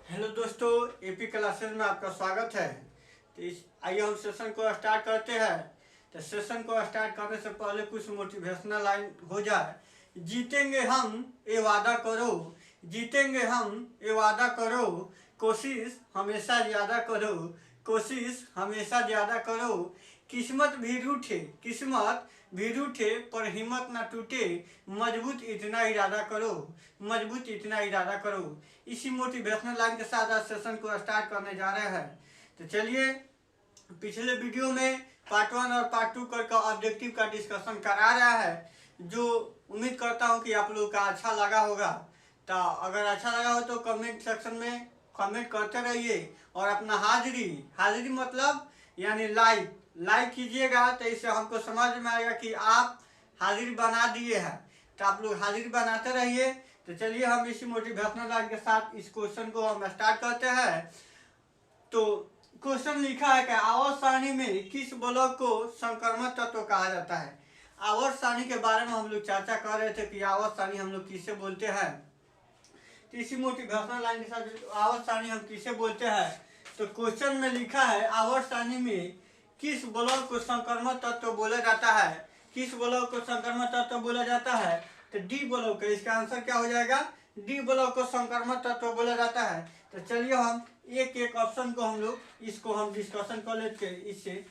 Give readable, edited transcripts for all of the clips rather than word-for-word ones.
Hello दोस्तों, AP classes में आपका स्वागत है। तो आइए हम सेशन को स्टार्ट करते हैं। तो सेशन को स्टार्ट करने से पहले कुछ मोटिवेशनल लाइन हो जाए। जीतेंगे हम ये वादा करो, जीतेंगे हम ये वादा करो, कोशिश हमेशा ज़्यादा करो, कोशिश हमेशा ज़्यादा करो। किस्मत भी रूठे, किस्मत भी रूठे पर हिम्मत ना टूटे, मजबूत इतना इरादा करो, मजबूत इतना इरादा करो। इसी मोटिवेशनल लाइन के साथ आज सेशन को स्टार्ट करने जा रहे हैं। तो चलिए, पिछले वीडियो में पार्ट 1 और पार्ट 2 करके ऑब्जेक्टिव का डिस्कशन करा रहा है, जो उम्मीद करता हूं कि आप लोग का अच्छा लगा होगा। तो अगर अच्छा लगा हो तो कमेंट सेक्शन में कमेंट करते रहिए और अपना हाजिरी हाजिरी मतलब यानी लाइक कीजिएगा। तो इससे हमको समझ में आएगा कि आप हाजिरी बना दिए हैं। तो आप लोग हाजिरी बनाते रहिए। तो चलिए हम इसी मोटिवेशनल लाइन के साथ इस क्वेश्चन को हम स्टार्ट करते हैं। तो क्वेश्चन लिखा है कि आवर्त सारणी में किस ब्लॉक को संक्रमण तत्व कहा जाता है। आवर्त सारणी के बारे में हम लोग चर्चा कर रहे थे कि आवर्त सारणी हम लोग किसे बोलते हैं। तो इसी मोटिवेशनल लाइन के साथ आवर्त सारणी हम किसे बोलते हैं। तो क्वेश्चन में लिखा है आवर्त सारणी में किस ब्लॉक को संक्रमण तत्व बोला जाता है, किस ब्लॉक को संक्रमण तत्व बोला जाता है। तो डी ब्लॉक है। इसका आंसर क्या हो जाएगा, डी ब्लॉक को संक्रमण तत्व बोला जाता है। तो चलिए हम एक एक ऑप्शन को हम लोग इसको हम डिस्कशन कर लेते हैं इससे,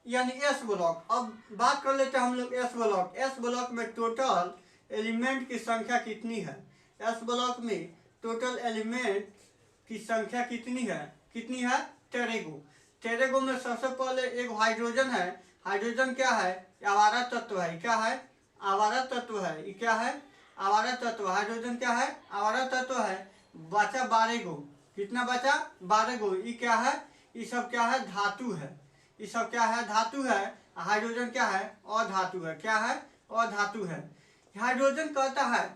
यानी एस ब्लॉक। अब बात कर लेते हैं हम लोग एस ब्लॉक। एस ब्लॉक में टोटल एलिमेंट की संख्या कितनी है। एस ब्लॉक में टोटल एलिमेंट की संख्या कितनी है, कितनी है, 13 गो। 13 गो में सबसे पहले एक हाइड्रोजन है। हाइड्रोजन क्या है, आवारा तत्व है। क्या है, आवारा तत्व है। ये क्या है, आवारा तत्व। हाइड्रोजन क्या है, आवारा तत्व है। बचा 12 गो। कितना बचा, 12 गो। ये क्या है, ये सब क्या है, धातु है। ये सब क्या है, धातु है। हाइड्रोजन क्या है, अधातु है। क्या है, अधातु है। हाइड्रोजन कहता है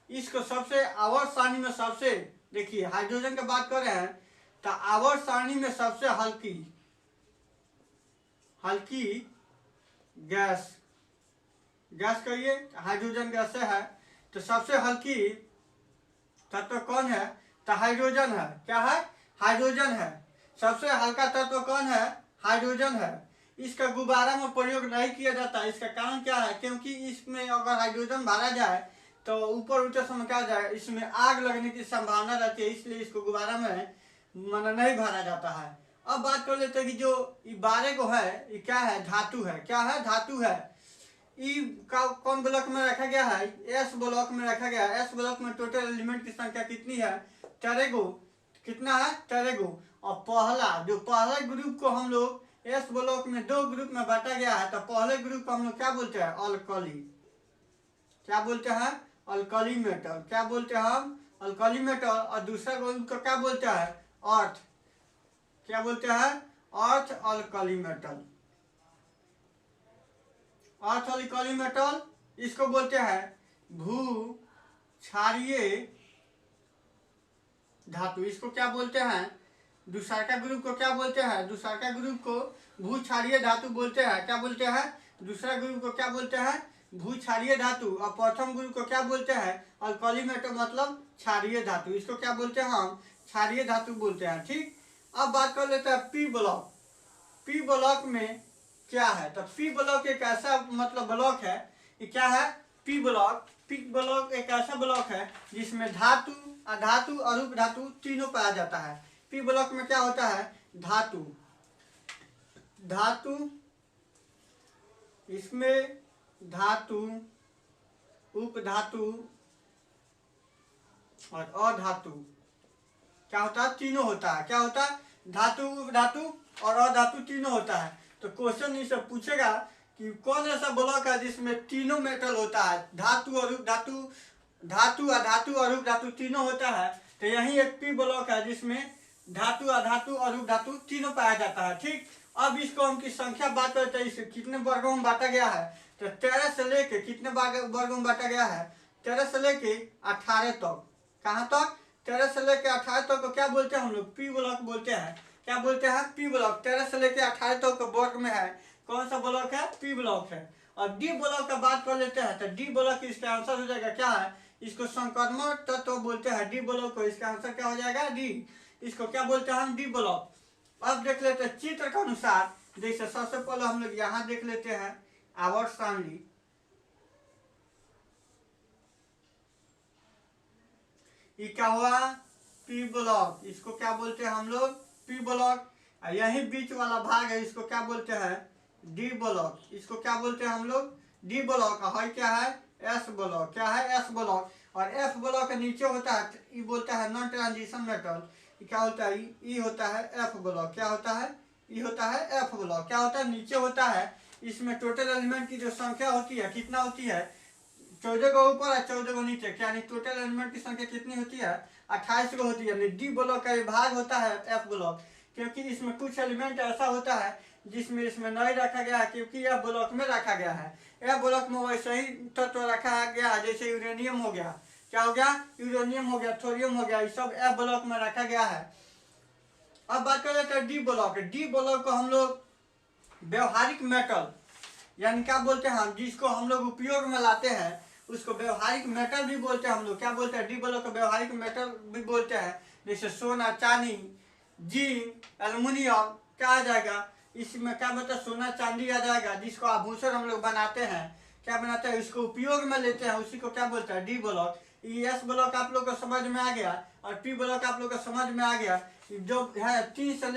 इसको सबसे आवर्त सारणी में सबसे, देखिए हाइड्रोजन की बात कर रहे हैं तो आवर्त सारणी में सबसे हल्की हल्की गैस, गैस कहिए, हाइड्रोजन गैस है। तो सबसे हल्की तत्व कौन है, तो हाइड्रोजन है। क्या है, हाइड्रोजन है। सबसे हल्का तत्व कौन है, हाइड्रोजन है। इसका गुब्बारा में प्रयोग नहीं किया जाता। इसका कारण क्या है, क्योंकि इसमें अगर हाइड्रोजन भरा जाए तो ऊपर उठते समय क्या जाए, इसमें आग लगने की संभावना रहती है, इसलिए इसको गुब्बारा में नहीं भरा जाता है। अब बात कर लेते हैं कि जो 12 को है ये क्या है, धातु है। क्या है, धातु है। ई का कौन ब्लॉक में रखा गया है, एस ब्लॉक में रखा गया है। एस ब्लॉक में टोटल एलिमेंट की संख्या कितनी है, 13 गो। कितना है, 13 गो। और पहला ग्रुप को हम लोग एस ब्लॉक में 2 ग्रुप में बांटा गया है। तो पहले ग्रुप को हम लोग क्या बोलते हैं, अल्कली। क्या बोलते हैं, अल्कली मेटल। क्या बोलते हैं हम, अल्कली मेटल। और दूसरा ग्रुप को क्या बोलते हैं, अर्थ। क्या बोलते हैं, अर्थ अल्कली मेटल। अर्थ अल्कली मेटल इसको बोलते हैं भू क्षारीय धातु। इसको क्या बोलते हैं, दूसरा ग्रुप को क्या बोलते हैं, दूसरा ग्रुप को भू क्षारीय धातु बोलते हैं। क्या बोलते हैं, दूसरा ग्रुप को क्या बोलते हैं, भू क्षारीय धातु। और प्रथम ग्रुप को क्या बोलते हैं, अल्कली मेटल मतलब क्षारीय धातु। इसको क्या बोलते हैं हम, क्षारीय धातु बोलते हैं। ठीक। अब बात कर लेते हैं पी ब्लॉक। पी ब्लॉक में क्या है, तो पी ब्लॉक एक ऐसा मतलब ब्लॉक है, ये क्या है, पी ब्लॉक। पी ब्लॉक एक ऐसा ब्लॉक है जिसमें धातु, अधातु, अरूप धातु तीनों पाया जाता है। पी ब्लॉक में क्या होता है, धातु, धातु, इसमें धातु, उपधातु और अधातु क्या होता है, तीनों होता है। क्या होता है, धातु, उपधातु और अधातु तीनों होता है। तो क्वेश्चन इससे पूछेगा कि कौन ऐसा ब्लॉक है जिसमें तीनों मेटल होता है, धातु और धातु, धातु, अधातु और धातु तीनों होता है। तो यही एक पी ब्लॉक है जिसमें धातु, अधातु और धातु तीनों पाया जाता है। ठीक। अब इसको हम की संख्या बात करते हैं, इसे कितने वर्गों में बांटा गया है। तो 13 से लेके कितने वर्गों में बांटा गया है, 13 से लेके 18 तक। कहाँ तक, 13 से लेके 18 तक को क्या बोलते हैं हम लोग, पी ब्लॉक बोलते हैं। क्या बोलते हैं, पी ब्लॉक। 13 से लेके 18 तक वर्ग में है, कौन सा ब्लॉक है, पी ब्लॉक है। और डी ब्लॉक का बात कर लेते हैं। तो डी ब्लॉक इसका आंसर हो जाएगा क्या है, इसको संक्रमण तत्व बोलते हैं, डी ब्लॉक को। इसका आंसर क्या हो जाएगा? डी। इसको क्या बोलते हैं हम? D block. अब देख लेते हैं चित्र के अनुसार। जैसे सबसे पहले हम लोग यहाँ देख लेते हैं आवर्त सारणी। ये क्या हुआ? P block. इसको क्या बोलते हैं हम लोग? P block. यही बीच वाला भाग है, इसको क्या बोलते हैं? D block. इसको क्या बोलते हैं हम लोग? D block. है क्या है? S block. क्या है? S block. और एफ ब्लॉक के नीचे होता है, ये बोलता है नॉन ट्रांजिशन मेटल। क्या होता है? ये होता है एफ ब्लॉक। क्या होता है? ये होता है एफ ब्लॉक। क्या होता है? नीचे होता है। इसमें टोटल एलिमेंट की जो संख्या होती है कितना होती है? 14 को ऊपर और 14 को नीचे। क्या नहीं? टोटल एलिमेंट की संख्या कितनी होती है? 28 को होती है। डी ब्लॉक का ये भाग होता है एफ ब्लॉक, क्योंकि इसमें कुछ एलिमेंट ऐसा होता है जिसमें इसमें नहीं रखा गया है, क्योंकि एफ ब्लॉक में रखा गया है। एफ ब्लॉक में वैसे ही तत्व रखा गया है, जैसे यूरेनियम हो गया। क्या हो गया? यूरेनियम हो गया, थोरियम हो गया, ये सब एफ ब्लॉक में रखा गया है। अब बात कर लेते हैं डी ब्लॉक। डी ब्लॉक को हम लोग व्यवहारिक मेटल, यानी क्या बोलते हैं हम, जिसको हम लोग उपयोग में लाते हैं उसको व्यवहारिक मेटल भी बोलते हैं हम लोग। क्या बोलते हैं? डी ब्लॉक को व्यवहारिक मेटल भी बोलते हैं। जैसे सोना, चांदी, जिंक, एल्युमिनियम क्या आ जाएगा? इसमें क्या बोलते हैं? सोना चांदी आ जाएगा, जिसको आभूषण हम लोग बनाते हैं। क्या बनाते हैं? इसको उपयोग में लेते हैं, उसी को क्या बोलते हैं? D block. एस ब्लॉक आप लोग को समझ में आ गया और पी ब्लॉक आप लोग को समझ में आ गया। जो है 3 से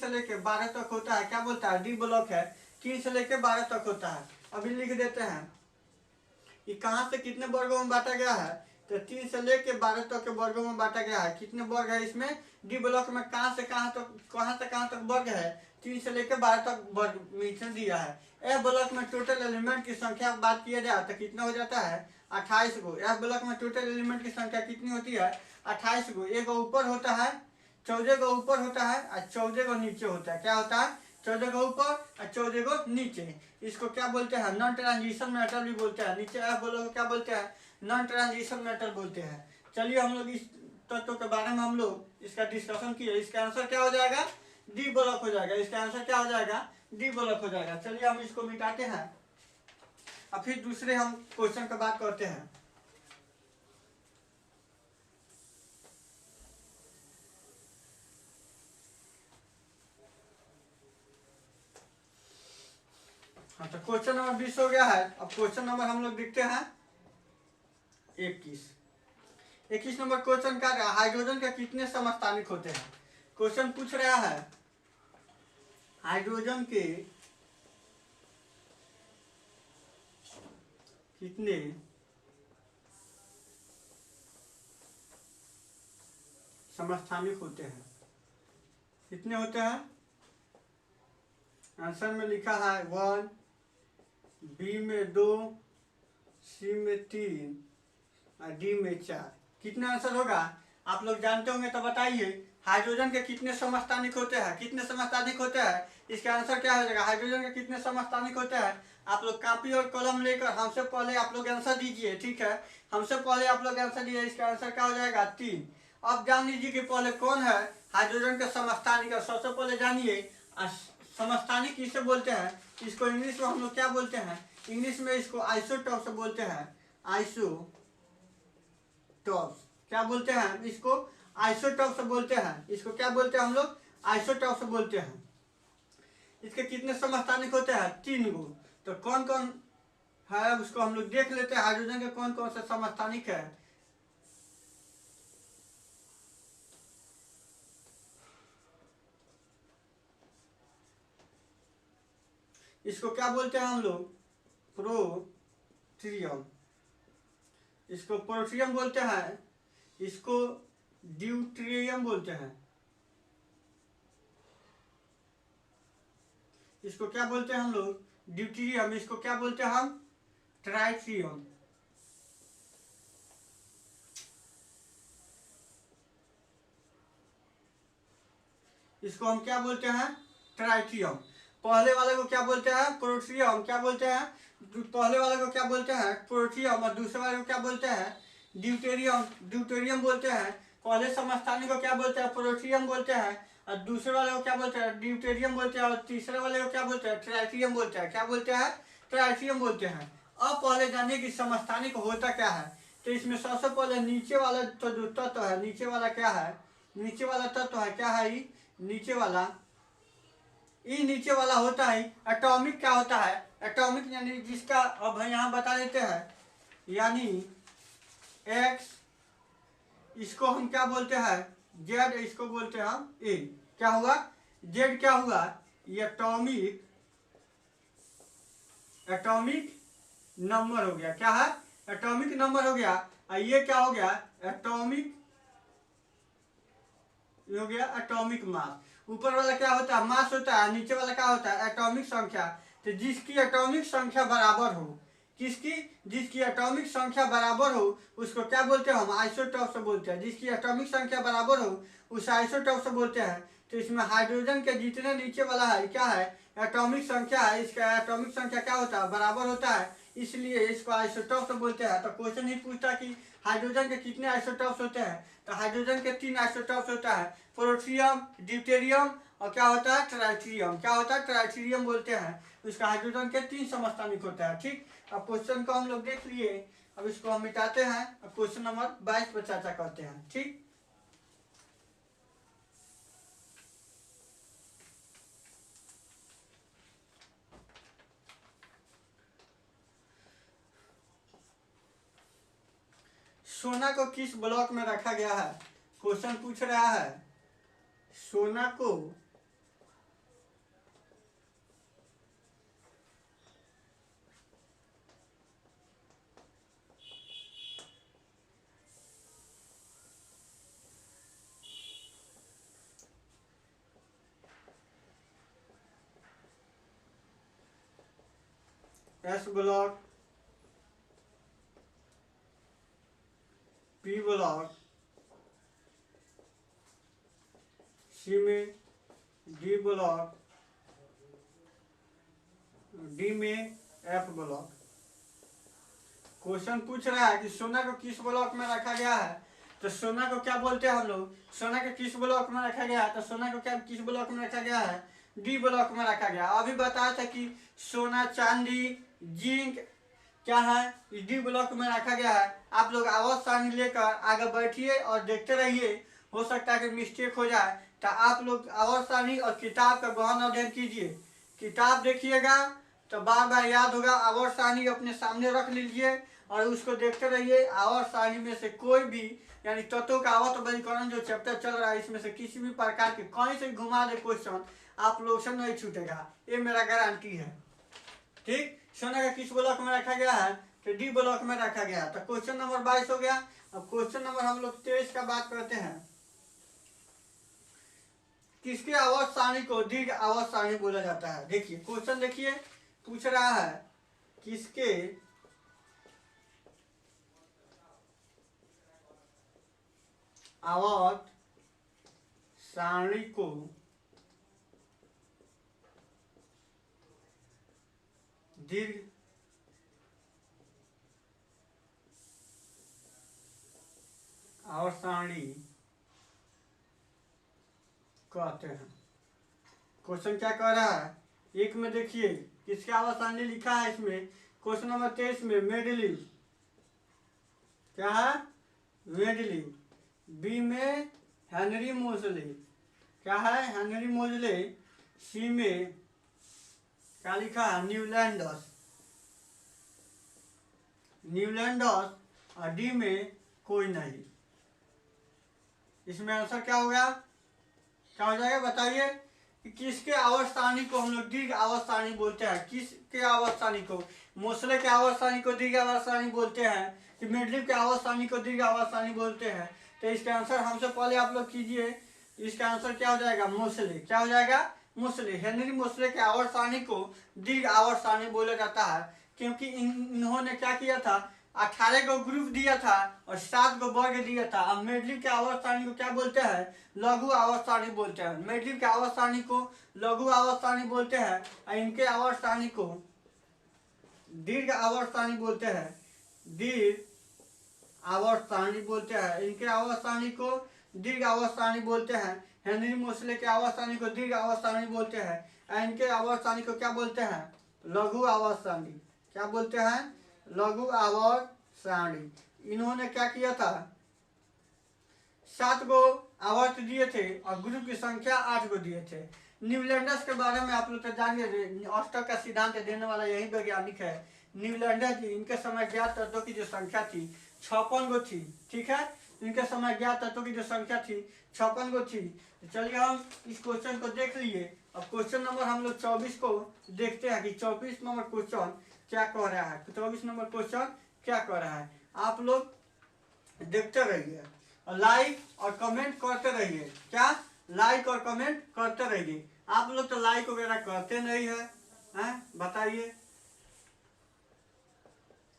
लेके 12 तक होता है। क्या बोलता है? डी ब्लॉक है, 3 से लेके 12 तक होता है। अभी लिख देते हैं ये कहाँ से कितने वर्गों में बांटा गया है। तो 3 से लेके 12 तक के वर्गों में बांटा गया है। कितने वर्ग है इसमें? डी ब्लॉक में कहाँ से कहाँ तक वर्ग है? 3 से लेकर 12 तक वर्ग में दिया है। एफ ब्लॉक में टोटल एलिमेंट की संख्या बात किया जाए तो कितना हो जाता है? 28 को। एफ ब्लॉक में टोटल एलिमेंट की संख्या कितनी होती है? 28 को। एक ऊपर होता है, 14 को ऊपर होता है और 14 को नीचे होता है। क्या होता है? 14 को ऊपर और 14 को नीचे। इसको क्या बोलते हैं? नॉन ट्रांजिशन मेटल भी बोलते हैं। नीचे एफ ब्लॉक को क्या बोलते हैं? नॉन ट्रांजिशन मेटल बोलते हैं। चलिए हम लोग इस तत्व के बारे में हम लोग इसका डिस्कशन किए। इसका आंसर क्या हो जाएगा? डी ब्लॉक हो जाएगा। इसका आंसर क्या हो जाएगा? डी ब्लॉक हो जाएगा। चलिए हम इसको मिटाते हैं और फिर दूसरे हम क्वेश्चन की बात करते हैं। हाँ, तो क्वेश्चन नंबर 20 हो गया है। अब क्वेश्चन नंबर हम लोग देखते हैं 21 नंबर क्वेश्चन क्या है? हाइड्रोजन के कितने समस्थानिक होते हैं? क्वेश्चन पूछ रहा है हाइड्रोजन के कितने समस्थानिक होते हैं? कितने होते हैं? आंसर में लिखा है 1, बी में 2, सी में 3 और डी में 4। कितना आंसर होगा? आप लोग जानते होंगे तो बताइए। हाइड्रोजन के कितने समस्थानिक होते हैं? कितने समस्थानिक होते हैं? इसका आंसर क्या हो जाएगा? हाइड्रोजन के कितने समस्थानिक होते हैं? आप लोग कॉपी और कलम लेकर हमसे पहले आप लोग आंसर दीजिए, ठीक है? हमसे पहले आप लोग आंसर दीजिए। इसका आंसर क्या हो जाएगा? 3। अब जान लीजिए कि पहले कौन है हाइड्रोजन के समस्थानिक। सबसे पहले जानिए समस्थानिक किसे बोलते हैं। इसको इंग्लिश में हम लोग क्या बोलते हैं? इंग्लिश में इसको आइसोटॉप्स बोलते हैं। आइसोटॉप्स क्या बोलते हैं? इसको आइसोटॉप्स बोलते हैं। इसको क्या बोलते हैं हम लोग? आइसोटॉप्स बोलते हैं। इसके कितने समस्थानिक होते हैं? 3 गो। तो कौन कौन है उसको हम लोग देख लेते हैं। हाइड्रोजन के कौन कौन से समस्थानिक है? इसको क्या बोलते हैं हम लोग? प्रोट्रियम। इसको प्रोट्रियम बोलते हैं। इसको ड्यूटेरियम बोलते हैं। इसको क्या बोलते हैं हम लोग? ड्यूटेरियम। इसको क्या बोलते हैं हम? ट्राइटियम। इसको हम क्या बोलते हैं? ट्राइटियम। पहले वाले को क्या बोलते हैं? प्रोट्रियम। क्या बोलते हैं? पहले वाले को क्या बोलते हैं? प्रोट्रियम। और दूसरे वाले को क्या बोलते हैं? ड्यूटेरियम। ड्यूटेरियम बोलते हैं। पहले समस्थानिक को क्या बोलते हैं? प्रोट्रियम बोलते हैं। और दूसरे वाले को क्या बोलते हैं? ड्यूटेरियम बोलते हैं। और तीसरे वाले को क्या बोलते हैं? ट्राइटियम बोलते हैं। क्या बोलते हैं? ट्राइटियम बोलते हैं। अब पहले जानिए कि समस्थानिक होता क्या है। तो इसमें सबसे पहले नीचे वाला तो जो तत्व है, नीचे वाला क्या है, नीचे वाला तत्व है क्या है, ई नीचे वाला, ई नीचे वाला होता है एटॉमिक। क्या होता है एटॉमिक, यानी जिसका अब यहाँ बता देते हैं, यानी एक्स, इसको हम क्या बोलते हैं, जेड, इसको बोलते हैं हम ए। क्या हुआ, जेड क्या हुआ, ये एटॉमिक, एटॉमिक नंबर हो गया। क्या है, एटॉमिक नंबर हो गया। और ये क्या हो गया, एटॉमिक, ये हो गया एटॉमिक मास। ऊपर वाला क्या होता है, मास होता है, नीचे वाला क्या होता है, एटॉमिक संख्या। तो जिसकी एटॉमिक संख्या बराबर हो, किसकी, जिसकी एटॉमिक संख्या बराबर हो उसको क्या बोलते हैं हम, आइसोटॉप से बोलते हैं। जिसकी एटॉमिक संख्या बराबर हो उस आइसोटॉप से बोलते हैं। तो इसमें हाइड्रोजन के जितने नीचे वाला है क्या है, एटॉमिक संख्या है, इसका एटॉमिक संख्या क्या होता है, बराबर होता है, इसलिए इसको आइसोटॉप से बोलते हैं। तो क्वेश्चन ही पूछता कि हाइड्रोजन के कितने आइसोटॉप्स होते हैं, तो हाइड्रोजन के 3 आइसोटॉप्स होता है, प्रोटियम, ड्यूटेरियम और क्या होता है, ट्राइटीरियम। क्या होता है, ट्राइटीरियम बोलते हैं। उसका हाइड्रोजन के 3 समस्थानिक होता है। ठीक, अब क्वेश्चन को हम लोग देख लिए, अब इसको हम मिटाते हैं। अब क्वेश्चन नंबर 22 पर चर्चा करते हैं। ठीक, सोना को किस ब्लॉक में रखा गया है, क्वेश्चन पूछ रहा है सोना को एस ब्लॉक, पी ब्लॉक, सी में, डी ब्लॉक, डी में एफ ब्लॉक। क्वेश्चन पूछ रहा है कि सोना को किस ब्लॉक में रखा गया है, तो सोना को क्या बोलते हैं हम लोग, सोना के किस ब्लॉक में रखा गया है, तो सोना को क्या किस ब्लॉक में रखा गया है, डी ब्लॉक में रखा गया। अभी बताया था कि सोना, चांदी, जिंक क्या है, डी ब्लॉक में रखा गया है। आप लोग आवाज सारणी लेकर आगे बैठिए और देखते रहिए, हो सकता है कि मिस्टेक हो जाए। तो आप लोग आवाज सारणी और किताब का गहन अध्ययन कीजिए। किताब देखिएगा तो बार बार याद होगा, आवर्त सारणी अपने सामने रख लीजिए और उसको देखते रहिए। आवर्त सारणी में से कोई भी, यानी तत्वों का आवर्त वर्गीकरण जो चैप्टर चल रहा है, इसमें से किसी भी प्रकार के कहीं से घुमा दे क्वेश्चन, आप लोग से नहीं छूटेगा, ये मेरा गारंटी है। ठीक, सोना का किस ब्लॉक में रखा गया है, तो डी ब्लॉक में रखा गया। तो क्वेश्चन नंबर 22 हो गया। अब क्वेश्चन नंबर हम लोग 23 का बात करते हैं। किसके आवर्त सारणी को दीर्घ आवर्त सारणी बोला जाता है। देखिए क्वेश्चन, देखिए पूछ रहा है किसके आवर्त सारणी को दीर्घ आवर्त सारणी कहते हैं। क्वेश्चन क्या कह रहा है, एक में देखिए किसके आवर्त सारणी लिखा है, इसमें क्वेश्चन नंबर 23 में मेडली, क्या है, मेडली। बी में हेनरी मोजले, क्या है, हेनरी मोजले। सी में क्या लिखा है, न्यूलैंडस, न्यूलैंडस। और डी में कोई नहीं। इसमें आंसर क्या होगा, क्या हो जाएगा बताइए, कि किसके आवर्त सारणी को हम लोग दीर्घ आवर्त सारणी बोलते हैं। किसके आवर्त सारणी को, मोसले के आवर्त सारणी को दीर्घ आवर्त सारणी बोलते हैं, कि मेडलिव के आवर्त सारणी को दीर्घ आवर्त सारणी बोलते हैं। तो इसका आंसर हमसे पहले आप लोग कीजिए। इसका आंसर क्या हो जाएगा, मोसले। क्या हो जाएगा, मोसले। हेनरी मोसले के आवर्त सारणी को दीर्घ आवर्त सारणी बोला जाता है, क्योंकि इन्होंने क्या किया था, 18 को ग्रुप दिया था और 7 को वर्ग दिया था। अब मेडलिव के आवर्त सारणी को क्या बोलते हैं, लघु आवर्त सारणी बोलते हैं। मेडलिव के आवर्त सारणी को लघु आवर्त सारणी बोलते हैं और इनके आवर्त सारणी को दीर्घ आवर्त सारणी बोलते हैं। दीर्घ आवर्त सारणी बोलते हैं, इनके आवर्त सारणी को दीर्घ आवर्त सारणी बोलते हैं। हेनरी मोसले के आवर्त सारणी को दीर्घ आवर्त सारणी बोलते हैं और इनके आवर्त सारणी को क्या बोलते हैं, लघु आवर्त सारणी। क्या बोलते हैं, लघु आवर्त सारणी। इन्होंने क्या किया था, 7 गो आवर्त दिए थे और ग्रुप की संख्या 8 गो दिए थे। न्यूलैंडर्स के बारे में आप लोग तो जानिए, ऑस्टर का सिद्धांत देने वाला यही वैज्ञानिक है न्यूलैंडर जी। इनके समय ज्ञात तत्वों की जो संख्या थी 56 गो थी, ठीक है। इनके समय ज्ञात तत्वों की जो संख्या थी 56 गो थी। तो चलिए हम इस क्वेश्चन को देख लिए। अब क्वेश्चन नंबर हम लोग 24 को देखते हैं कि 24 नंबर क्वेश्चन क्या कह रहा है। 24 नंबर क्वेश्चन क्या कह रहा है, आप लोग देखते रहिए और लाइक और कमेंट करते रहिए। क्या, लाइक और कमेंट करते रहिए। आप लोग तो लाइक वगैरह करते नहीं है, बताइए।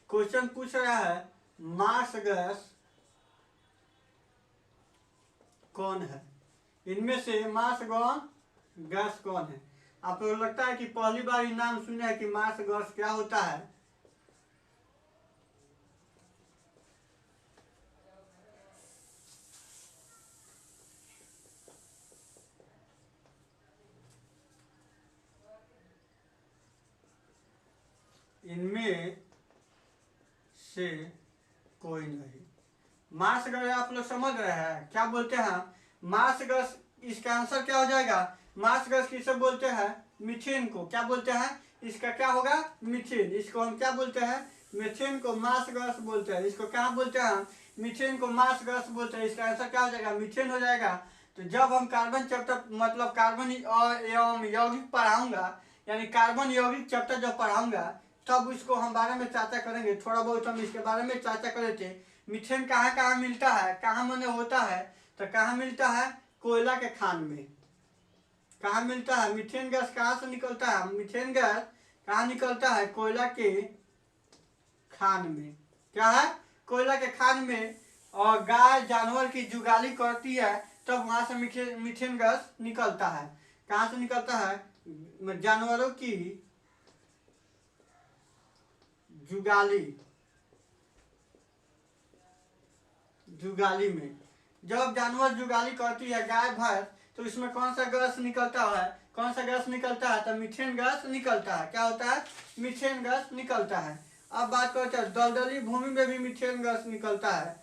क्वेश्चन पूछ रहा है मार्स गैस कौन है, इनमें से मार्स गैस कौन है। आप लोग लगता है कि पहली बार ये नाम सुने हैं कि मार्स गैस क्या होता है। इनमें से कोई नहीं। मार्स गैस आप लोग समझ रहे हैं क्या बोलते हैं, मार्स गैस। इसका आंसर क्या हो जाएगा, मार्स गैस किसे बोलते हैं, मीथेन को। क्या बोलते हैं, इसका क्या होगा, मीथेन। इसको हम क्या बोलते हैं, मीथेन को मार्स गैस बोलते हैं। इसको क्या बोलते हैं, मीथेन को मार्स गैस बोलते हैं। इसका आंसर क्या हो जाएगा, मीथेन हो जाएगा। तो जब हम कार्बन चैप्टर मतलब कार्बन एवं यौगिक पढ़ाऊंगा, यानी कार्बन यौगिक चैप्टर जब पढ़ाऊंगा तब इसको हम बारे में चर्चा करेंगे। थोड़ा बहुत हम इसके बारे में चर्चा करे थे। मीथेन कहाँ कहाँ मिलता है, कहाँ मने होता है, तो कहाँ मिलता है, कोयला के खान में। कहाँ मिलता है, मीथेन गैस कहाँ से निकलता है, मीथेन गैस कहाँ निकलता है, कोयला के खान में। क्या है, कोयला के खान में। और गाय जानवर की जुगाली करती है तब वहां से मीथेन गैस निकलता है। कहाँ से निकलता है, जानवरों की जुगाली में। जब जानवर जुगाली करती है गाय भैंस, तो इसमें कौन सा गैस निकलता है, कौन सा गैस निकलता है, तो मीथेन गैस निकलता है। क्या होता है, मीथेन गैस निकलता है। अब बात करते हैं दलदली भूमि में भी मीथेन गैस निकलता है।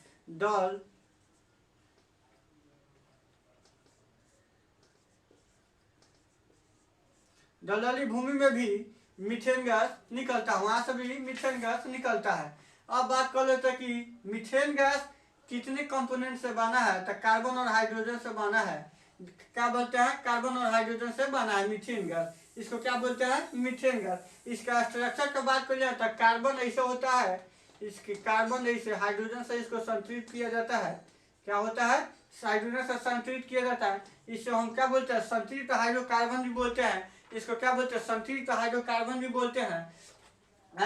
दलदली भूमि में भी मीथेन गैस निकलता है, वहां से भी मीथेन गैस निकलता है। अब बात कर लेते हैं कि मीथेन गैस कितने कंपोनेंट से बना है, तो कार्बन और हाइड्रोजन से बना है। क्या बोलते हैं, कार्बन और हाइड्रोजन से बना है मीथेन गैस। इसको क्या बोलते हैं, मीथेन गैस। इसका स्ट्रक्चर की बात करिए तो कार्बन ऐसे होता है, इसकी कार्बन ऐसे, हाइड्रोजन से इसको संतुलित किया जाता है। क्या होता है, हाइड्रोजन से संतुलित किया जाता है। इसको हम क्या बोलते हैं, संतुलित हाइड्रोकार्बन भी बोलते हैं। इसको क्या बोलते हैं, संतुलित हाइड्रोकार्बन भी बोलते हैं।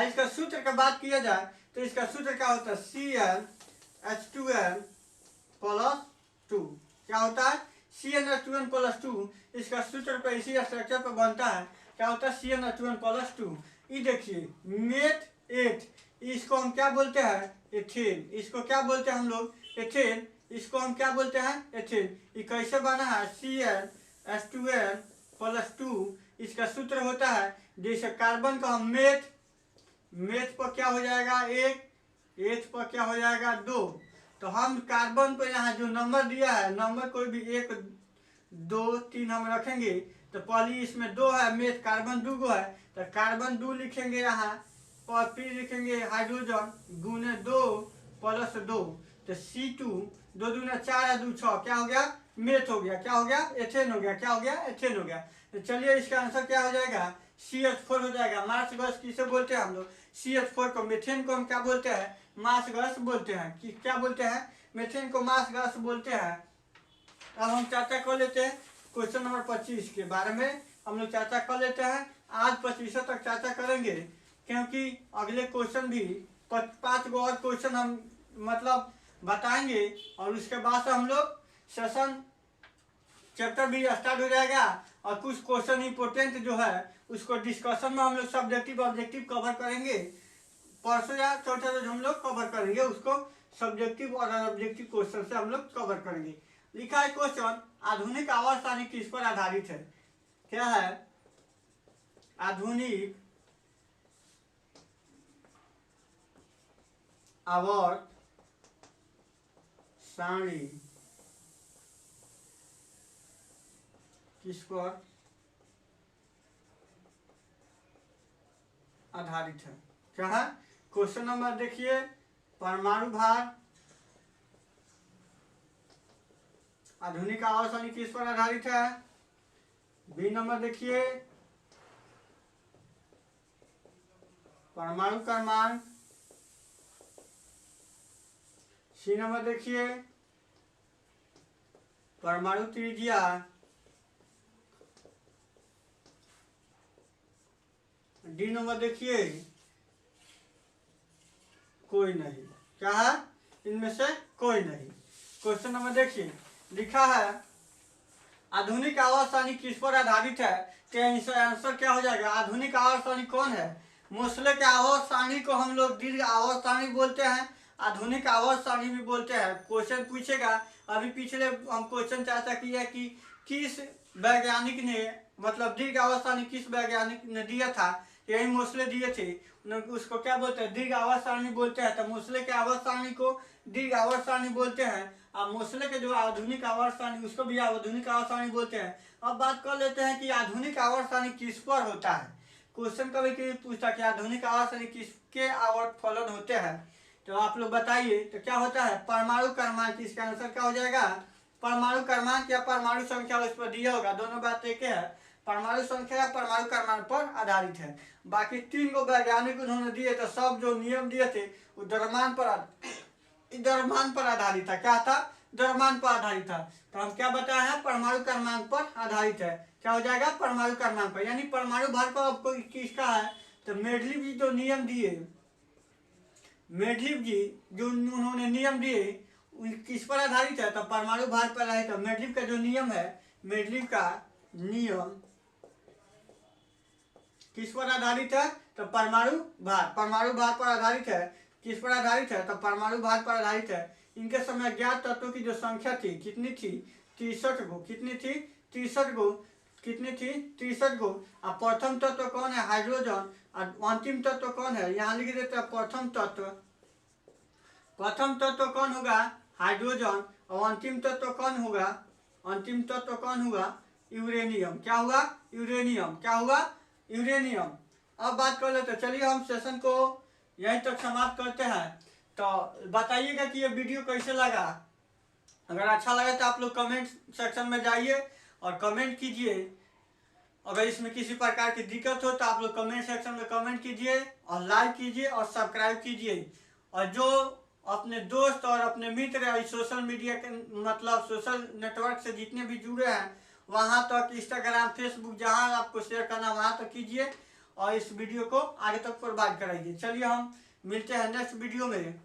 इसका सूत्र की बात किया जाए तो इसका सूत्र क्या होता है, CnH2n प्लस 2। क्या होता है, CnH2n प्लस 2। इसका सूत्र पे इसी स्ट्रक्चर पे बनता है। क्या होता है, CnH2n प्लस 2। ये देखिए मेथ 8, इसको हम क्या बोलते हैं, एथेन। इसको क्या बोलते हैं हम लोग, एथेन। इसको हम क्या बोलते हैं, एथेन। ये कैसे बना है, CnH2n प्लस 2। इसका सूत्र होता है, जैसे कार्बन का हम मेथ पर क्या हो जाएगा 1, एच पर क्या हो जाएगा 2। तो हम कार्बन पर यहाँ जो नंबर दिया है, नंबर कोई भी 1 2 3 हम रखेंगे। तो पहली इसमें 2 है, मेथ कार्बन 2 गो है, तो कार्बन 2 लिखेंगे यहाँ और फिर लिखेंगे हाइड्रोजन गुने 2 प्लस 2। तो C2 2 दूना 4 है 2 6, क्या हो गया, मेथ हो गया। क्या हो गया, एथेन हो गया। क्या हो गया, एथेन हो गया। तो चलिए इसका आंसर क्या हो जाएगा, CH4 हो जाएगा। मार्स गैस किसे बोलते हैं हम लोग, CH4 को। मीथेन को हम क्या बोलते हैं, मार्स गैस बोलते हैं। कि क्या बोलते हैं, मीथेन को मार्स गैस बोलते हैं। अब हम चर्चा कर लेते हैं क्वेश्चन नंबर 25 के बारे में। हम लोग चर्चा कर लेते हैं, आज 25 तक चर्चा करेंगे, क्योंकि अगले क्वेश्चन भी 5 गो और क्वेश्चन हम मतलब बताएंगे। और उसके बाद से हम लोग सेशन चैप्टर भी स्टार्ट हो जाएगा। और कुछ क्वेश्चन इंपोर्टेंट जो है उसको डिस्कशन में हम लोग सब्जेक्टिव ऑब्जेक्टिव कवर करेंगे। परसों या चौथे रोज हम लोग कवर करेंगे उसको, सब्जेक्टिव और ऑब्जेक्टिव क्वेश्चन से हम लोग कवर करेंगे। लिखा है क्वेश्चन, आधुनिक आवर्तसारणी किस पर आधारित है। क्या है, आधुनिक आवर्त सारणी किस पर आधारित है? क्या है क्वेश्चन नंबर? देखिए, परमाणु भार आधुनिक आवर्त सारणी किस पर आधारित है? बी नंबर देखिए, परमाणु क्रमांक। सी नंबर देखिए, परमाणु त्रिज्या। डी नंबर देखिए, कोई नहीं। क्या है? इनमें से कोई नहीं। क्वेश्चन नंबर देखिए, लिखा है आधुनिक आवर्त सारणी किस पर आधारित है? तो आंसर क्या हो जाएगा? आधुनिक आवर्त सारणी कौन है? मोसले के आवर्त सारणी को हम लोग दीर्घ आवर्त सारणी बोलते हैं, आधुनिक आवर्त सारणी भी बोलते हैं। क्वेश्चन पूछेगा, अभी पिछले हम क्वेश्चन चर्चा किया कि किस वैज्ञानिक ने, मतलब दीर्घ आवर्त सारणी किस वैज्ञानिक ने दिया था, यही मोसले दिए थे। उसको क्या बोलते हैं? दीर्घ आवर्त सारणी बोलते हैं। तो मोसले के आवर्त सारणी को दीर्घ आवर्त सारणी बोलते हैं। अब मोसले के जो आधुनिक आवर्त सारणी, उसको भी आधुनिक आवर्त सारणी बोलते हैं। अब बात कर लेते हैं कि आधुनिक आवर्त सारणी किस पर होता है। क्वेश्चन कभी कभी पूछता कि आधुनिक आवर्त सारणी किसके आवर्त फलन होते हैं, तो आप लोग बताइए। तो क्या होता है? परमाणु क्रमांक। इसका आंसर क्या हो जाएगा? परमाणु क्रमांक या परमाणु संख्या उस पर दिया होगा, दोनों बात एक है। परमाणु संख्या या परमाणु क्रमांक पर आधारित है। बाकी 3 को वैज्ञानिक उन्होंने दिए, तो सब जो नियम दिए थे वो द्रव्यमान पर आधारित था। क्या था? द्रव्यमान पर आधारित था। तो हम क्या बताए हैं? परमाणु क्रमांक पर आधारित है। क्या हो जाएगा? परमाणु क्रमांक पर, यानी परमाणु भार पर आपको किसका है? तो मेडलिव जी जो नियम दिए, मेडलिव जी जो उन्होंने नियम दिए किस पर आधारित है? तो परमाणु भार पर आधारित है। मेडलिव का जो नियम है, मेडलिव का नियम किस पर आधारित है? तो परमाणु भार पर आधारित है। किस पर आधारित है? तो परमाणु भार पर आधारित है। इनके समय ज्ञात तत्वों की जो संख्या थी कितनी थी? 63 गो। कितनी थी? 63 गो। कितनी थी? 63 गो। अब प्रथम तत्व कौन है? हाइड्रोजन। और अंतिम तत्व कौन है? यहाँ लिख देते हैं प्रथम तत्व। प्रथम तत्व कौन होगा? हाइड्रोजन। और अंतिम तत्व कौन होगा? अंतिम तत्व कौन हुआ? यूरेनियम। क्या हुआ? यूरेनियम। क्या हुआ? यूरेनियम। अब बात कर लेते हैं। चलिए हम सेशन को यहीं तक समाप्त करते हैं। तो बताइएगा कि ये वीडियो कैसे लगा। अगर अच्छा लगा तो आप लोग कमेंट सेक्शन में जाइए और कमेंट कीजिए। अगर इसमें किसी प्रकार की दिक्कत हो तो आप लोग कमेंट सेक्शन में कमेंट कीजिए और लाइक कीजिए और सब्सक्राइब कीजिए। और जो अपने दोस्त और अपने मित्र या सोशल मीडिया के, मतलब सोशल नेटवर्क से जितने भी जुड़े हैं, वहाँ तक इंस्टाग्राम, फेसबुक, जहाँ आपको शेयर करना वहाँ तक कीजिए और इस वीडियो को आगे तक प्रोवाइड कराइए। चलिए हम मिलते हैं नेक्स्ट वीडियो में।